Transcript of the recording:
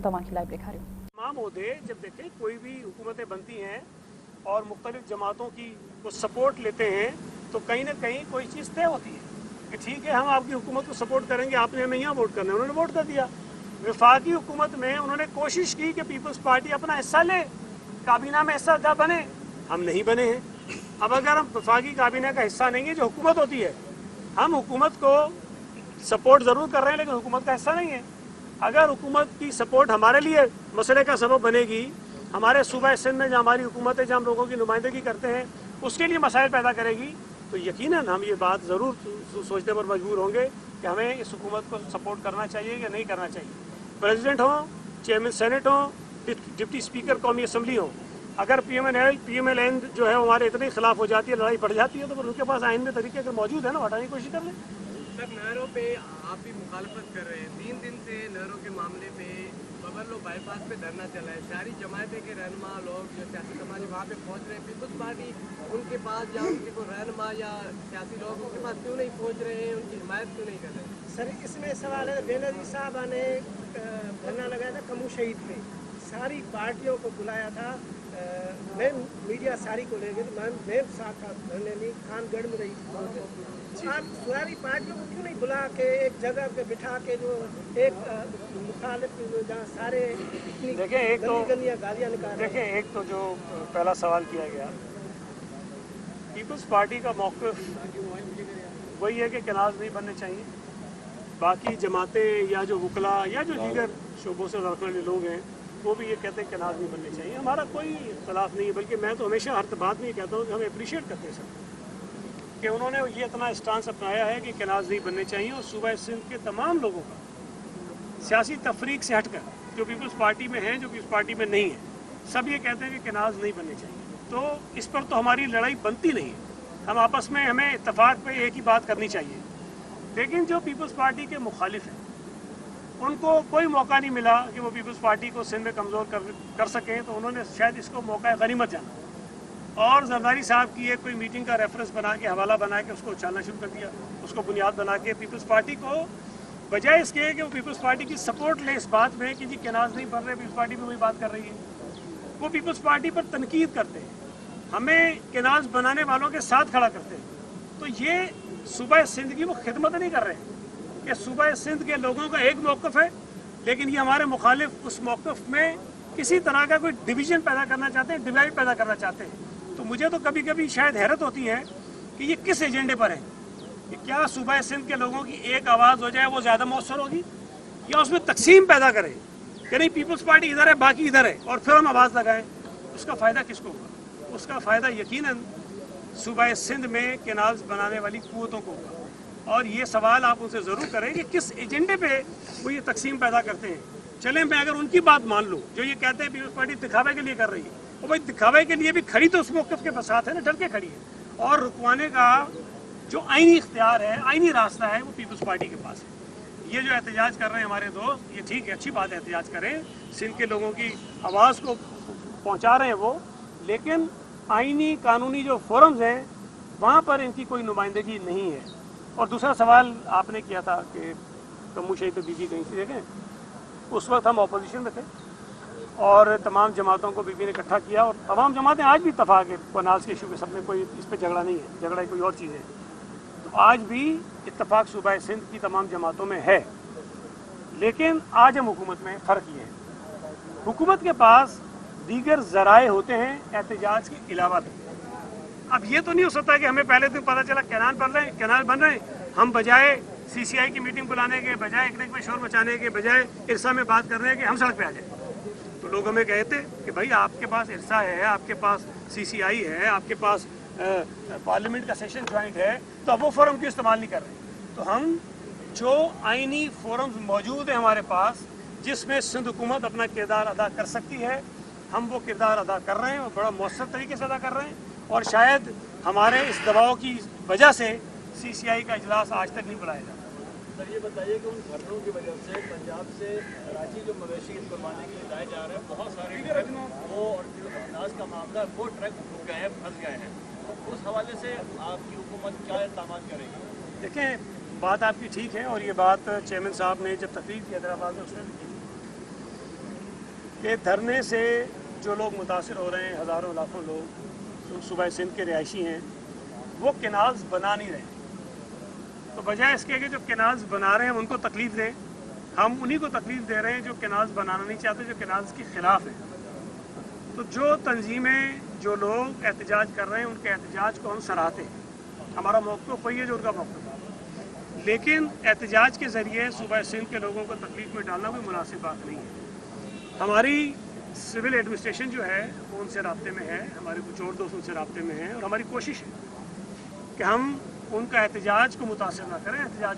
की लाइव दिखा रही हूँ। तमाम होते जब देखें कोई भी हुकूमतें बनती हैं और मुख्तलिफ जमातों की को सपोर्ट लेते हैं तो कहीं ना कहीं कोई चीज़ तय होती है कि ठीक है हम आपकी हुकूमत को सपोर्ट करेंगे, आपने हमें यहाँ वोट करना है, उन्होंने वोट कर दिया। वफाकी हुकूमत में उन्होंने कोशिश की कि पीपल्स पार्टी अपना हिस्सा ले, काबीना में हिस्सा बने, हम नहीं बने हैं। अब अगर हम वफाकी काबीना का हिस्सा नहीं है, जो हुकूमत होती है, हम हुकूमत को सपोर्ट ज़रूर कर रहे हैं लेकिन हुकूमत का हिस्सा नहीं है। अगर हुकूमत की सपोर्ट हमारे लिए मसले का सबब बनेगी, हमारे सूबा सिंध में जो हमारी हुकूमत है, जहाँ हम लोगों की नुमाइंदगी करते हैं, उसके लिए मसाइल पैदा करेगी, तो यकीनन हम ये बात ज़रूर सोचने पर मजबूर होंगे कि हमें इस हुकूमत को सपोर्ट करना चाहिए या नहीं करना चाहिए। प्रेसिडेंट हो, चेयरमैन सेनेट हो, डिप्टी स्पीकर कौमी असम्बली हो, अगर PMLN जो है हमारे इतने खिलाफ हो जाती है, लड़ाई बढ़ जाती है, तो फिर उनके पास आइन में तरीके अगर मौजूद है ना, हटाने की कोशिश कर लें। सर, नहरों पे आप भी मुखालफत कर रहे हैं। 3 दिन से नहरों के मामले पे बबरलो बाईपास पे धरना चला है। सारी जमायतें के रहनुमा लोग जो सियासी समाज वहाँ पे पहुँच रहे हैं, पीपल्स पार्टी उनके पास या उनके कोई रहनुमा या सियासी लोग उनके पास क्यों नहीं पहुँच रहे हैं, उनकी हिमायत क्यों नहीं कर रहे हैं? सर, इसमें सवाल है, बेनजीर साहब ने धरना लगाया था कमू शहीद पे, सारी पार्टियों को बुलाया था, मैं मीडिया सारी को ले गई, मैं साथ था धरने में, खानगढ़ में रही थी। आप सारी पार्टियों को क्यों नहीं बुला के एक जगह पे बिठा के, जो एक मुखालिफ जहाँ सारे देखें, एक तो गालियाँ निकाल रहे हैं। देखें, एक तो जो पहला सवाल किया गया, पीपल्स पार्टी का मौक़िफ़ वही है कि कनाज़ नहीं बनने चाहिए। बाकी जमातें या जो वकला या जो दीगर शोबों से रखने वाले लोग हैं, वो भी ये कहते हैं कनाज़ नहीं बनने चाहिए। हमारा कोई इख्तलाफ नहीं है, बल्कि मैं तो हमेशा हर बात में ये कहता हूँ कि हम अप्रिशिएट करते हैं सर कि उन्होंने ये इतना स्टांस अपनाया है कि कनाज़ नहीं बनने चाहिए। और सूबा सिंध के तमाम लोगों का सियासी तफरीक से हटकर, जो पीपल्स पार्टी में हैं, जो पीपल्स पार्टी में नहीं है, सब ये कहते हैं कि कनाज़ नहीं बनने चाहिए। तो इस पर तो हमारी लड़ाई बनती नहीं है। हम आपस में हमें इत्तफाक पे एक ही बात करनी चाहिए। लेकिन जो पीपल्स पार्टी के मुखालिफ हैं, उनको कोई मौका नहीं मिला कि वो पीपल्स पार्टी को सिंध में कमज़ोर कर सकें, तो उन्होंने शायद इसको मौका गनीमत जाना और जरदारी साहब की एक कोई मीटिंग का रेफरेंस बना के, हवाला बना के उसको उछालना शुरू कर दिया। उसको बुनियाद बना के पीपल्स पार्टी को, बजाय इसके कि वो पीपल्स पार्टी की सपोर्ट ले इस बात में कि जी कनाज़ नहीं बन रहे, पीपल्स पार्टी में वही बात कर रही है, वो पीपल्स पार्टी पर तनकीद करते हैं, हमें कनाज़ बनाने वालों के साथ खड़ा करते हैं। तो ये सूबा सिंध की वो खिदमत नहीं कर रहे हैं कि सूबा सिंध के लोगों का एक मौक़िफ़ है, लेकिन ये हमारे मुखालिफ उस मौक़िफ़ में किसी तरह का कोई डिवीज़न पैदा करना चाहते हैं, डिवाइड पैदा करना चाहते हैं। तो मुझे तो कभी कभी शायद हैरत होती है कि ये किस एजेंडे पर है, कि क्या सूबा सिंध के लोगों की एक आवाज़ हो जाए वो ज़्यादा मौसर होगी, या उसमें तकसीम पैदा करें कि नहीं पीपल्स पार्टी इधर है बाकी इधर है और फिर हम आवाज़ लगाएं। उसका फ़ायदा किसको होगा? उसका फ़ायदा यकीनन सूबा सिंध में केनाल्स बनाने वाली कुव्वतों को होगा। और ये सवाल आप उनसे ज़रूर करें कि किस एजेंडे पे वो ये तकसीम पैदा करते हैं। चलें, मैं अगर उनकी बात मान लूँ, जो ये कहते हैं पीपल्स पार्टी दिखावे के लिए कर रही है, और भाई दिखावे के लिए भी खड़ी तो उस मौक़िफ़ के साथ है ना, डर के खड़ी है। और रुकवाने का जो आइनी इख्तियार है, आइनी रास्ता है, वो पीपल्स पार्टी के पास है। ये जो एहतजाज कर रहे हैं हमारे दोस्त, ये ठीक है, अच्छी बात है, एहतजाज करें, सिंध के लोगों की आवाज़ को पहुँचा रहे हैं वो, लेकिन आइनी कानूनी जो फोरम्स हैं वहाँ पर इनकी कोई नुमाइंदगी नहीं है। और दूसरा सवाल आपने किया था कि कमू शहीद पे बीबी कहीं से, देखें उस वक्त हम अपोजिशन में थे और तमाम जमातों को बीबी ने इकट्ठा किया, और तमाम जमातें आज भी इत्तफाक है कनाल्स के इशू में, सब में कोई इस पर झगड़ा नहीं है, झगड़ा कोई और चीज़ है। तो आज भी इत्तफाक सूबा सिंध की तमाम जमातों में है। लेकिन आज हम हुकूमत में फ़र्क ये है, हुकूमत के पास दीगर ज़राए होते हैं एहतजाज के अलावा भी। अब ये तो नहीं हो सकता कि हमें पहले दिन पता चला कैनाल बन रहे हैं, हम बजाय CCI की मीटिंग बुलाने के, बजाय एक में शोर मचाने के, बजाय इरसा में बात करने के, हम सड़क पे आ जाए। तो लोग हमें कहते कि भाई आपके पास इरसा है, आपके पास CCI है, आपके पास पार्लियामेंट का सेशन ज्वाइंट है, तो अब वो फोरम क्यों इस्तेमाल नहीं कर रहे? तो हम जो आइनी फोरम्स मौजूद हैं हमारे पास, जिसमें सिंध हुकूमत अपना किरदार अदा कर सकती है, हम वो किरदार अदा कर रहे हैं और बड़ा मौसर तरीके से अदा कर रहे हैं। और शायद हमारे इस दबाव की वजह से CCI का इजलास आज तक नहीं बुलाया जाता। सर, ये बताइए कि उन धरनों की वजह से पंजाब से कराची जो मवेशी कुर्बानी के लिए लाए जा रहे हैं, बहुत सारे ट्रक वो और जो अनाज का मामला वो ट्रक रुक गए हैं, फंस गए हैं, तो उस हवाले से आपकी हुकूमत क्या इक़दाम करेगी? देखें, बात आपकी ठीक है और ये बात चेयरमैन साहब ने जब तकरीर की हैदराबाद में उसमें भी की। कि धरने से जो लोग मुतासर हो रहे हैं, हज़ारों लाखों लोग सूबा सिंध के रिहायशी हैं, वो केनाल्स बना नहीं रहे। तो बजाय इसके कि जो केनाल्स बना रहे हैं उनको तकलीफ़ दें, हम उन्हीं को तकलीफ़ दे रहे हैं जो केनाल्स बनाना नहीं चाहते, जो केनाल्स के ख़िलाफ़ हैं। तो जो तंजीमें, जो लोग एहतजाज कर रहे हैं, उनके एहतजाज को हम सराहते हैं। हमारा मौक़िफ़ वही है जो उनका मौक़िफ़ है, लेकिन एहतजाज के ज़रिए सूबा सिंध के लोगों को तकलीफ़ में डालना कोई मुनासिब बात नहीं है। हमारी सिविल एडमिनिस्ट्रेशन जो है वो उनसे राब्ते में है, हमारे कुछ और दोस्त उनसे राब्ते में हैं, और हमारी कोशिश है कि हम उनका एहतजाज को मुतासिर ना करें। एहतजाज